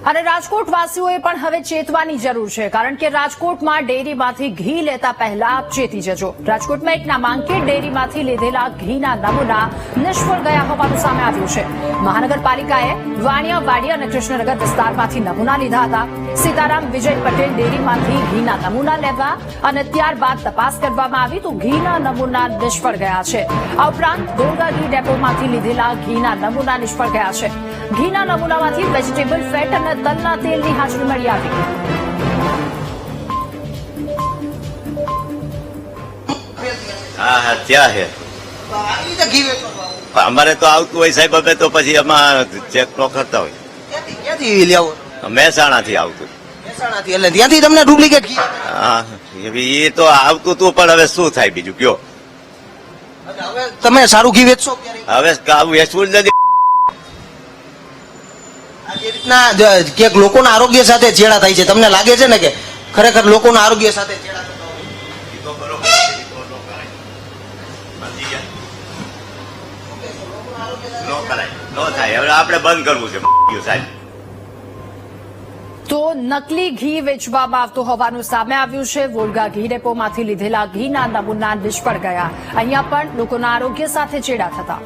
અને રાજકોટ વાસીઓએ પણ હવે ચેતવાની જરૂર છે, કારણ કે રાજકોટમાં ડેરીમાંથી ઘી લેતા પહેલા ચેતી જજો. રાજકોટમાં એક નામાંકિત ડેરીમાંથી લીધેલા ઘીના નમૂના નિષ્ફળ ગયા હોવાનું સામે આવ્યું છે. મહાનગરપાલિકાએ વાણિયા વાડી અને કૃષ્ણનગર વિસ્તારમાંથી નમૂના લીધા હતા. સીતારામ વિજય પટેલ ડેરીમાંથી ઘીના નમૂના લેવા અને ત્યારબાદ તપાસ કરવામાં આવી તો ઘીના નમૂના નિષ્ફળ ગયા છે. આ ઉપરાંત દોરગા ઘી ડેપોમાંથી લીધેલા ઘીના નમૂના નિષ્ફળ ગયા છે. ઘીના નમૂનામાંથી વેજીટેબલ ફેટ અને તલના તેલની હાજરી મળી આવી. હા ત્યાં છે અમારે તો આવતું હોય સાહેબ. અમે તો પછી એમાં ચેક ન કરતા હોય. ક્યાંથી લેવો? મહેસાણાથી આવતું. મહેસાણાથી, એટલે ત્યાંથી તમને ડુપ્લિકેટ ઘી? હા એ તો આવતું હતું, પણ હવે શું થાય બીજું કયો. હવે તમે સારું ઘી વેચશો ક્યારે? હવે વેચવું જ નથી. જે રીતના ક્યાંક લોકોના આરોગ્ય સાથે ચેડા થાય છે, તમને લાગે છે ને કે ખરેખર લોકોના આરોગ્ય સાથે ચેડા થતા હોય? આપણે બંધ કરવું છે સાહેબ. તો નકલી ઘી વેચવામાં આવતું હોવાનું સામે આવ્યું છે. વોલ્ગા ઘી ડેપોમાંથી લીધેલા ઘીના નમૂના નિષ્ફળ ગયા. અહીંયા પણ લોકોના આરોગ્ય સાથે ચેડા થતા.